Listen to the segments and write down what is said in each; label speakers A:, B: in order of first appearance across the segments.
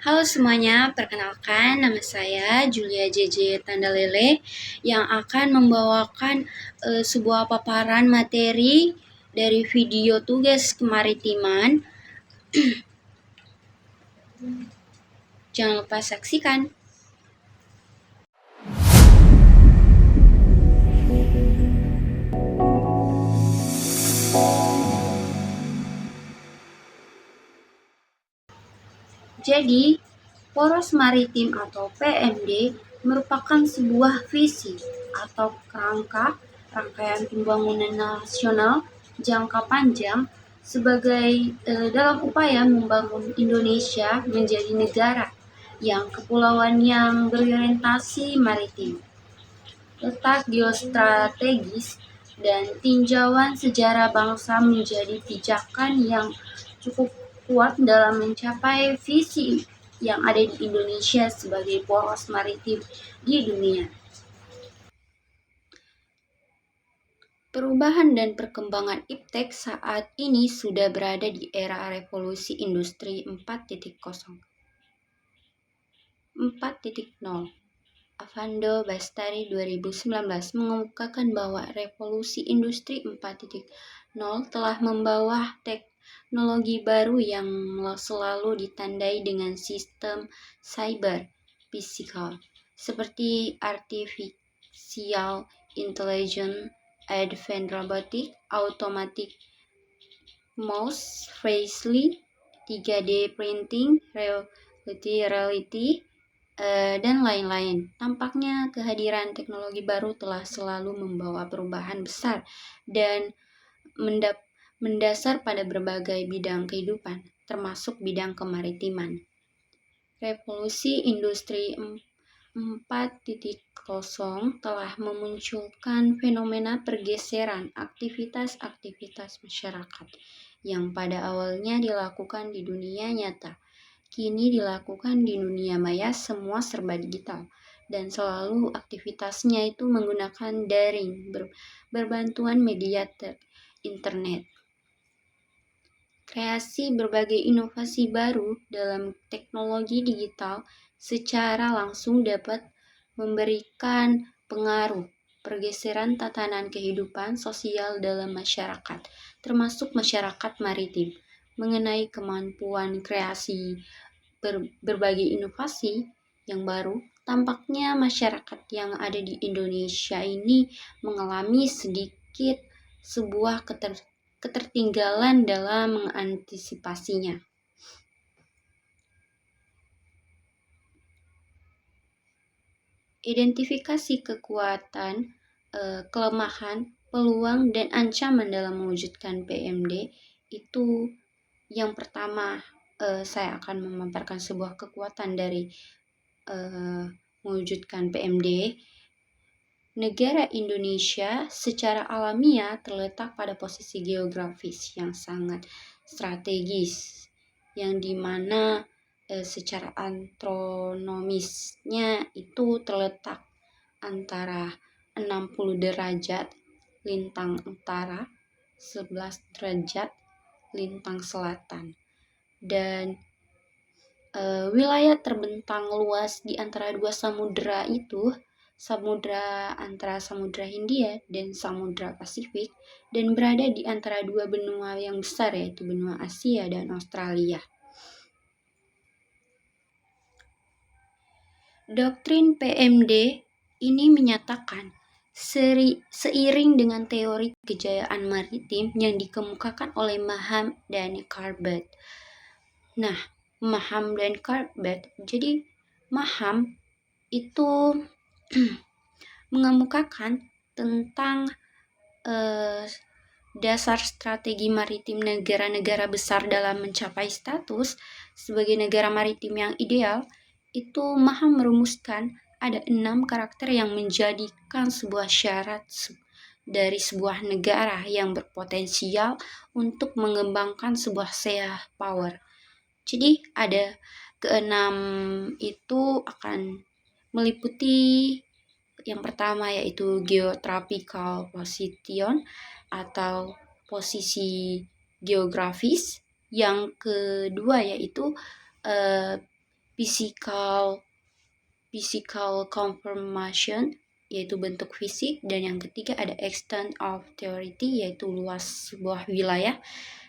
A: Halo semuanya, perkenalkan nama saya Julia JJ Tandalele yang akan membawakan sebuah paparan materi dari video tugas kemaritiman. Jangan lupa saksikan. Jadi, poros maritim atau PMD merupakan sebuah visi atau rangkaian pembangunan nasional jangka panjang sebagai dalam upaya membangun Indonesia menjadi negara yang kepulauan yang berorientasi maritim. Letak geostrategis dan tinjauan sejarah bangsa menjadi pijakan yang cukup kuat dalam mencapai visi yang ada di Indonesia sebagai poros maritim di dunia. Perubahan dan perkembangan iptek saat ini sudah berada di era revolusi industri 4.0. Avando Bastari 2019 mengemukakan bahwa revolusi industri 4.0 telah membawa teknologi baru yang selalu ditandai dengan sistem cyber physical seperti artificial intelligence, advanced robotic, automatic mouse, faceless, 3D printing, reality, dan lain-lain. Tampaknya kehadiran teknologi baru telah selalu membawa perubahan besar dan mendasar pada berbagai bidang kehidupan, termasuk bidang kemaritiman. Revolusi Industri 4.0 telah memunculkan fenomena pergeseran aktivitas-aktivitas masyarakat yang pada awalnya dilakukan di dunia nyata, kini dilakukan di dunia maya, semua serba digital, dan selalu aktivitasnya itu menggunakan daring berbantuan media internet. Kreasi berbagai inovasi baru dalam teknologi digital secara langsung dapat memberikan pengaruh pergeseran tatanan kehidupan sosial dalam masyarakat, termasuk masyarakat maritim, mengenai kemampuan kreasi berbagai inovasi yang baru. Tampaknya masyarakat yang ada di Indonesia ini mengalami sedikit sebuah ketertinggalan dalam mengantisipasinya. Identifikasi kekuatan, kelemahan, peluang, dan ancaman dalam mewujudkan PMD itu yang pertama, saya akan memaparkan sebuah kekuatan dari mewujudkan PMD. Negara Indonesia secara alamiah terletak pada posisi geografis yang sangat strategis, yang dimana secara astronomisnya itu terletak antara 60 derajat lintang utara, 11 derajat lintang selatan, dan wilayah terbentang luas di antara dua samudera itu, antara Samudra Hindia dan Samudra Pasifik, dan berada di antara dua benua yang besar, yaitu benua Asia dan Australia. Doktrin PMD ini menyatakan seiring dengan teori kejayaan maritim yang dikemukakan oleh Maham dan Corbett. Nah, Maham dan Corbett, jadi Maham itu mengemukakan tentang dasar strategi maritim negara-negara besar dalam mencapai status sebagai negara maritim yang ideal. Itu Maham merumuskan ada 6 karakter yang menjadikan sebuah syarat dari sebuah negara yang berpotensial untuk mengembangkan sebuah sea power. Jadi ada keenam itu akan meliputi yang pertama yaitu geotropical position atau posisi geografis. Yang kedua yaitu physical confirmation, yaitu bentuk fisik, dan yang ketiga ada extent of territory, yaitu luas sebuah wilayah,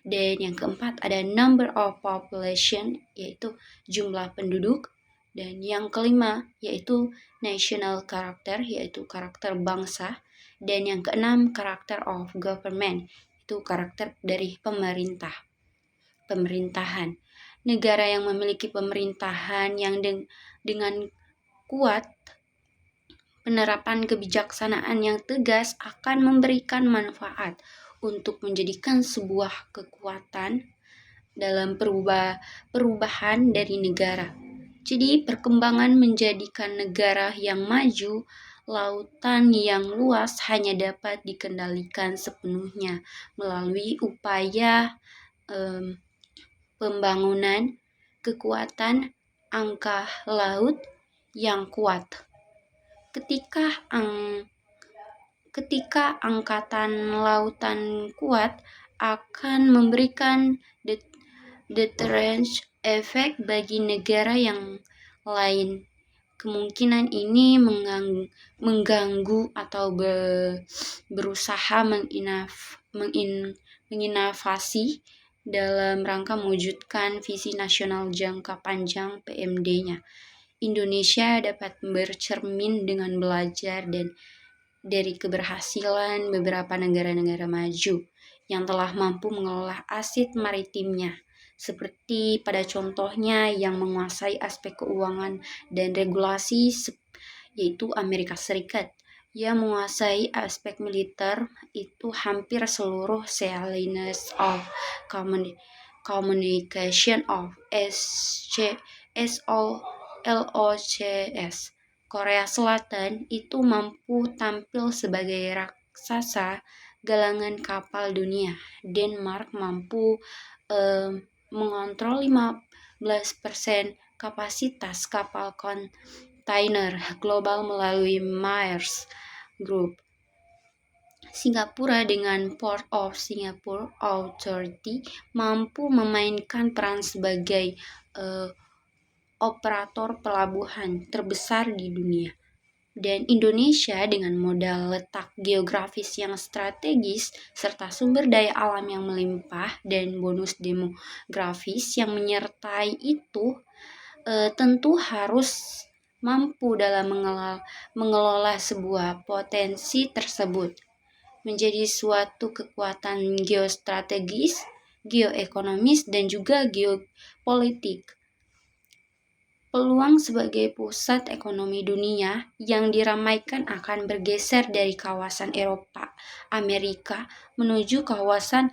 A: dan yang keempat ada number of population, yaitu jumlah penduduk, dan yang kelima yaitu national character, yaitu karakter bangsa, dan yang keenam karakter of government, itu karakter dari pemerintahan. Negara yang memiliki pemerintahan yang dengan kuat, penerapan kebijaksanaan yang tegas akan memberikan manfaat untuk menjadikan sebuah kekuatan dalam perubahan dari negara. Jadi perkembangan menjadikan negara yang maju, lautan yang luas hanya dapat dikendalikan sepenuhnya melalui upaya pembangunan kekuatan angka laut yang kuat. Ketika angkatan lautan kuat akan memberikan deterrence effect bagi negara yang lain. Kemungkinan ini mengganggu atau berusaha menginovasi dalam rangka mewujudkan visi nasional jangka panjang PMD-nya. Indonesia dapat bercermin dengan belajar dari keberhasilan beberapa negara-negara maju yang telah mampu mengelola aset maritimnya, seperti pada contohnya yang menguasai aspek keuangan dan regulasi, yaitu Amerika Serikat, yang menguasai aspek militer, itu hampir seluruh Salinas of Communication of SOLOCS. Korea Selatan itu mampu tampil sebagai raksasa galangan kapal dunia. Denmark mampu mengontrol 15% kapasitas kapal kontainer global melalui Maersk Group. Singapura dengan Port of Singapore Authority mampu memainkan peran sebagai operator pelabuhan terbesar di dunia. Dan Indonesia dengan modal letak geografis yang strategis serta sumber daya alam yang melimpah dan bonus demografis yang menyertai itu tentu harus mampu dalam mengelola sebuah potensi tersebut menjadi suatu kekuatan geostrategis, geoekonomis, dan juga geopolitik. Peluang sebagai pusat ekonomi dunia yang diramaikan akan bergeser dari kawasan Eropa, Amerika menuju kawasan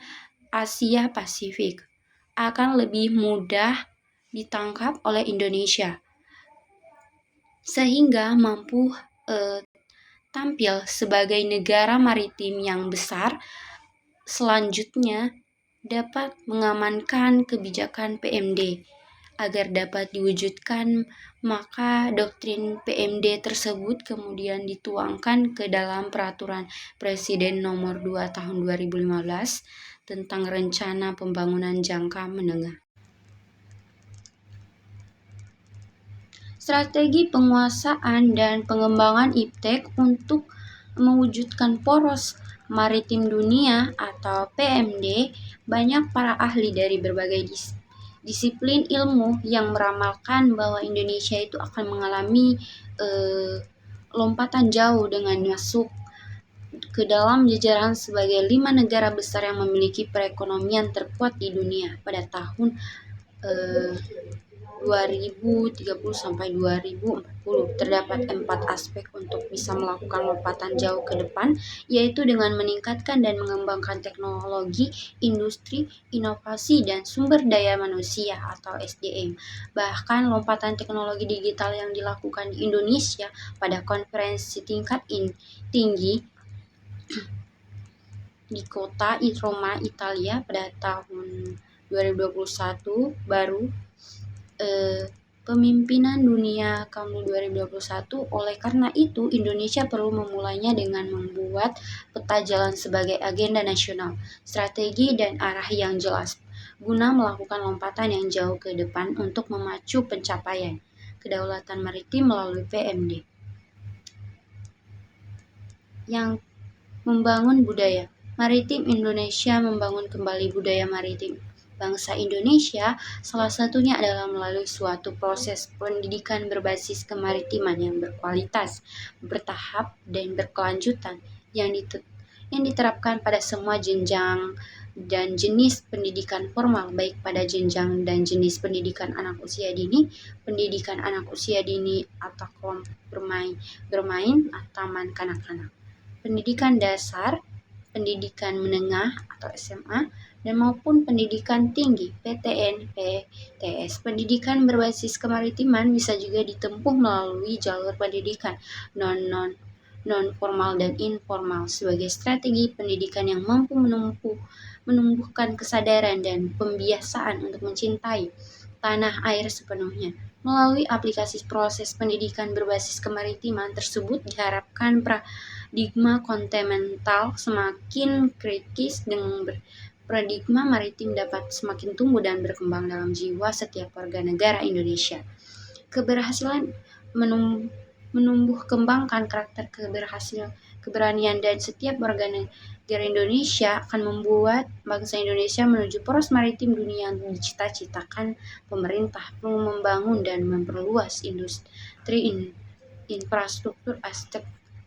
A: Asia Pasifik akan lebih mudah ditangkap oleh Indonesia, sehingga mampu tampil sebagai negara maritim yang besar. Selanjutnya dapat mengamankan kebijakan PMD. Agar dapat diwujudkan, maka doktrin PMD tersebut kemudian dituangkan ke dalam Peraturan Presiden Nomor 2 Tahun 2015 tentang Rencana Pembangunan Jangka Menengah. Strategi penguasaan dan pengembangan IPTEK untuk mewujudkan poros maritim dunia atau PMD, banyak para ahli dari berbagai disiplin ilmu yang meramalkan bahwa Indonesia itu akan mengalami lompatan jauh dengan masuk ke dalam jajaran sebagai 5 negara besar yang memiliki perekonomian terkuat di dunia pada tahun 2030 sampai 2040. Terdapat 4 aspek untuk bisa melakukan lompatan jauh ke depan, yaitu dengan meningkatkan dan mengembangkan teknologi, industri, inovasi, dan sumber daya manusia atau SDM. Bahkan lompatan teknologi digital yang dilakukan di Indonesia pada konferensi tingkat tinggi di kota Roma, Italia pada tahun 2021 baru pemimpinan dunia tahun 2021. Oleh karena itu, Indonesia perlu memulainya dengan membuat peta jalan sebagai agenda nasional, strategi dan arah yang jelas, guna melakukan lompatan yang jauh ke depan untuk memacu pencapaian. kedaulatan maritim melalui PMD. Yang membangun budaya maritim Indonesia membangun kembali budaya maritim bangsa Indonesia, salah satunya adalah melalui suatu proses pendidikan berbasis kemaritiman yang berkualitas, bertahap, dan berkelanjutan yang diterapkan pada semua jenjang dan jenis pendidikan formal, baik pada jenjang dan jenis pendidikan anak usia dini, pendidikan anak usia dini atau kelompok bermain atau taman kanak-kanak, pendidikan dasar, pendidikan menengah atau SMA, dan maupun pendidikan tinggi PTN, PTS. Pendidikan berbasis kemaritiman bisa juga ditempuh melalui jalur pendidikan non-formal dan informal sebagai strategi pendidikan yang mampu menumbuhkan kesadaran dan pembiasaan untuk mencintai tanah air sepenuhnya. Melalui aplikasi proses pendidikan berbasis kemaritiman tersebut diharapkan paradigma kontinental semakin kritis dengan paradigma maritim dapat semakin tumbuh dan berkembang dalam jiwa setiap warga negara Indonesia. Keberhasilan menumbuh kembangkan karakter keberanian dan setiap warga negara Indonesia akan membuat bangsa Indonesia menuju poros maritim dunia yang dicita-citakan. Pemerintah perlu membangun dan memperluas industri infrastruktur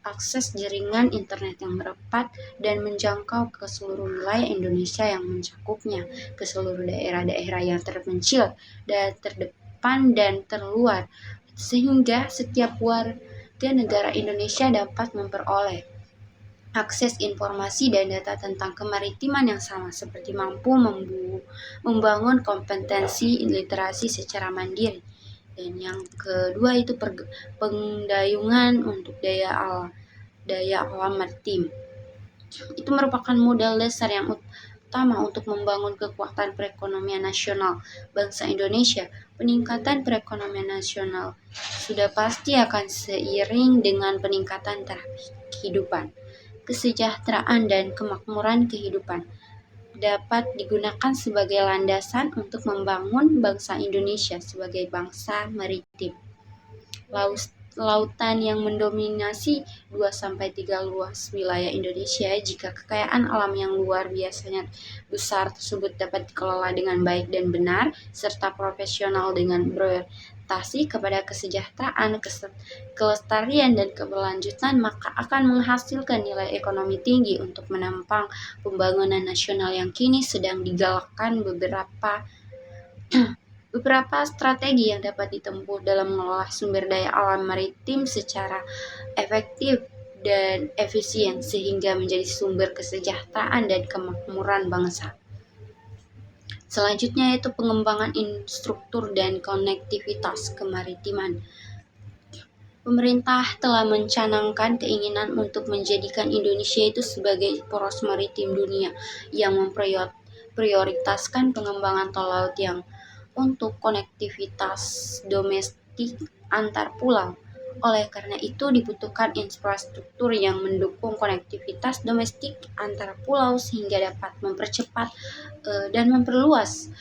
A: akses jaringan internet yang merapat dan menjangkau ke seluruh wilayah Indonesia yang mencakupnya, ke seluruh daerah-daerah yang terpencil dan terdepan dan terluar, sehingga setiap warga negara Indonesia dapat memperoleh akses informasi dan data tentang kemaritiman yang sama, seperti mampu membangun kompetensi literasi secara mandiri. Dan yang kedua itu pendayungan untuk daya alam maritim. Itu merupakan modal dasar yang utama untuk membangun kekuatan perekonomian nasional bangsa Indonesia. Peningkatan perekonomian nasional sudah pasti akan seiring dengan peningkatan taraf kehidupan, kesejahteraan, dan kemakmuran kehidupan dapat digunakan sebagai landasan untuk membangun bangsa Indonesia sebagai bangsa maritim. Lautan yang mendominasi 2-3 luas wilayah Indonesia. Jika kekayaan alam yang luar biasanya besar tersebut dapat dikelola dengan baik dan benar, serta profesional dengan berorientasi kepada kesejahteraan, kelestarian, dan keberlanjutan, maka akan menghasilkan nilai ekonomi tinggi untuk menopang pembangunan nasional yang kini sedang digalakkan. Beberapa strategi yang dapat ditempuh dalam mengelola sumber daya alam maritim secara efektif dan efisien sehingga menjadi sumber kesejahteraan dan kemakmuran bangsa. Selanjutnya yaitu pengembangan infrastruktur dan konektivitas kemaritiman. Pemerintah telah mencanangkan keinginan untuk menjadikan Indonesia itu sebagai poros maritim dunia yang memprioritaskan pengembangan tol laut yang untuk konektivitas domestik antar pulau. Oleh karena itu dibutuhkan infrastruktur yang mendukung konektivitas domestik antar pulau sehingga dapat mempercepat dan memperluas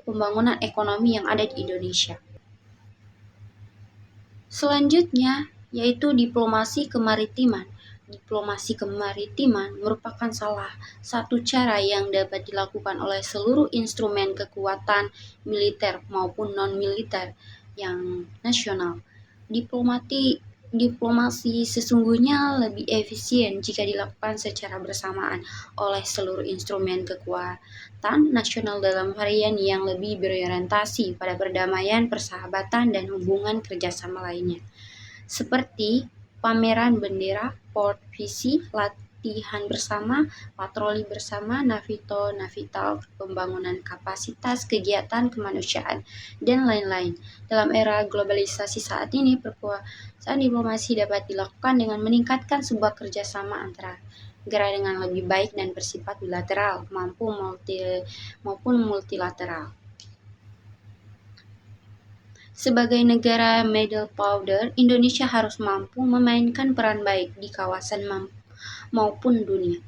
A: pembangunan ekonomi yang ada di Indonesia. Selanjutnya yaitu diplomasi kemaritiman. Diplomasi kemaritiman merupakan salah satu cara yang dapat dilakukan oleh seluruh instrumen kekuatan militer maupun non-militer yang nasional. Diplomasi sesungguhnya lebih efisien jika dilakukan secara bersamaan oleh seluruh instrumen kekuatan nasional dalam varian yang lebih berorientasi pada perdamaian, persahabatan, dan hubungan kerjasama lainnya, seperti pameran bendera, port visi, latihan bersama, patroli bersama, navital, pembangunan kapasitas, kegiatan kemanusiaan, dan lain-lain. Dalam era globalisasi saat ini, perkuasaan diplomasi dapat dilakukan dengan meningkatkan sebuah kerjasama antara negara dengan lebih baik dan bersifat bilateral maupun multilateral. Sebagai negara middle power, Indonesia harus mampu memainkan peran baik di kawasan maupun dunia.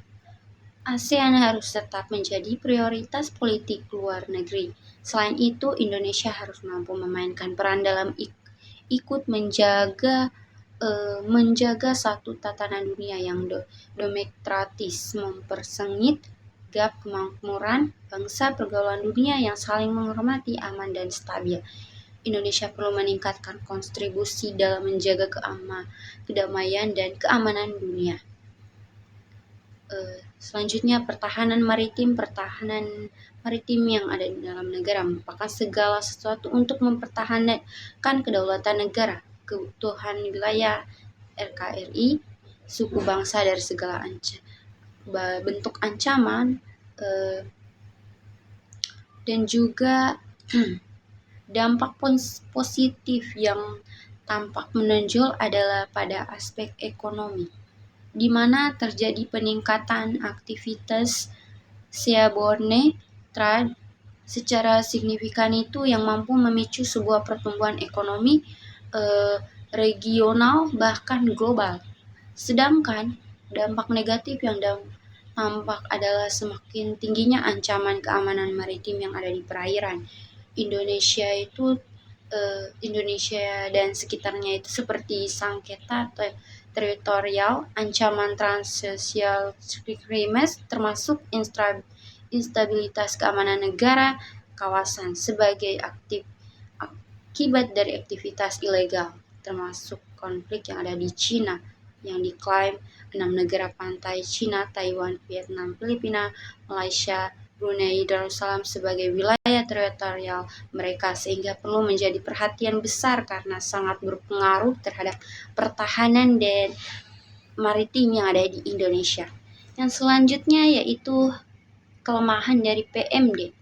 A: ASEAN harus tetap menjadi prioritas politik luar negeri. Selain itu, Indonesia harus mampu memainkan peran dalam ikut menjaga satu tatanan dunia yang demokratis, mempersengit gap kemakmuran bangsa, pergaulan dunia yang saling menghormati, aman dan stabil. Indonesia perlu meningkatkan kontribusi dalam menjaga kedamaian dan keamanan dunia. Selanjutnya, pertahanan maritim yang ada di dalam negara merupakan segala sesuatu untuk mempertahankan kedaulatan negara, keutuhan wilayah NKRI, suku bangsa dari segala bentuk ancaman, dan juga dampak positif yang tampak menonjol adalah pada aspek ekonomi, di mana terjadi peningkatan aktivitas seaborne trade secara signifikan itu yang mampu memicu sebuah pertumbuhan ekonomi regional bahkan global. Sedangkan dampak negatif yang tampak adalah semakin tingginya ancaman keamanan maritim yang ada di perairan Indonesia dan sekitarnya itu seperti sengketa teritorial, ancaman transnasional krimes, termasuk instabilitas keamanan negara kawasan sebagai akibat dari aktivitas ilegal, termasuk konflik yang ada di Cina yang diklaim 6 negara pantai Cina, Taiwan, Vietnam, Filipina, Malaysia, Brunei Darussalam sebagai wilayah teritorial mereka, sehingga perlu menjadi perhatian besar karena sangat berpengaruh terhadap pertahanan dan maritim yang ada di Indonesia. Yang selanjutnya yaitu kelemahan dari PMD.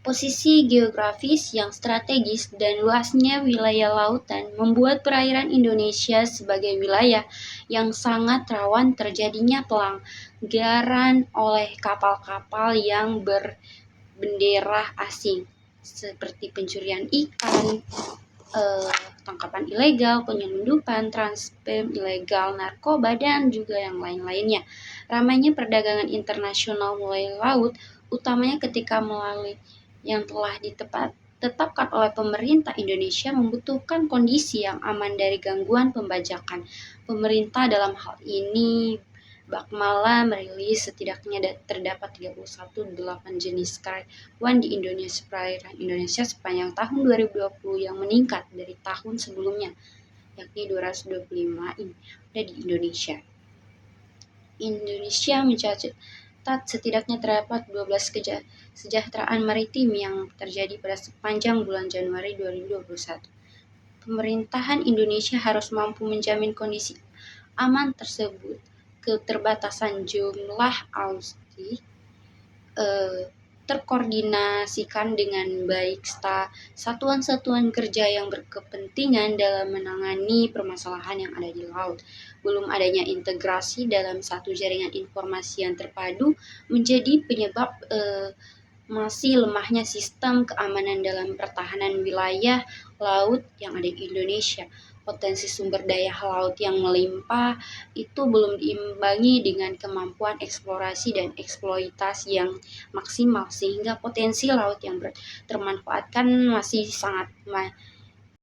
A: Posisi geografis yang strategis dan luasnya wilayah lautan membuat perairan Indonesia sebagai wilayah yang sangat rawan terjadinya pelanggaran oleh kapal-kapal yang berbendera asing, seperti pencurian ikan, tangkapan ilegal, penyelundupan, transport ilegal, narkoba, dan juga yang lain-lainnya. Ramainya perdagangan internasional melalui laut, utamanya ketika melalui yang telah ditetapkan oleh pemerintah Indonesia membutuhkan kondisi yang aman dari gangguan pembajakan. Pemerintah dalam hal ini Bakmala merilis setidaknya terdapat 31,8 jenis karyawan di Indonesia perairan Indonesia sepanjang tahun 2020 yang meningkat dari tahun sebelumnya, yakni 225 ini ada di Indonesia. Indonesia mencatat setidaknya terdapat 12 kesejahteraan maritim yang terjadi pada sepanjang bulan Januari 2021. Pemerintahan Indonesia harus mampu menjamin kondisi aman tersebut. Keterbatasan jumlah alutsista terkoordinasikan dengan baik satuan-satuan kerja yang berkepentingan dalam menangani permasalahan yang ada di laut. Belum adanya integrasi dalam satu jaringan informasi yang terpadu menjadi penyebab masih lemahnya sistem keamanan dalam pertahanan wilayah laut yang ada di Indonesia. Potensi sumber daya laut yang melimpah itu belum diimbangi dengan kemampuan eksplorasi dan eksploitasi yang maksimal, sehingga potensi laut yang termanfaatkan masih sangat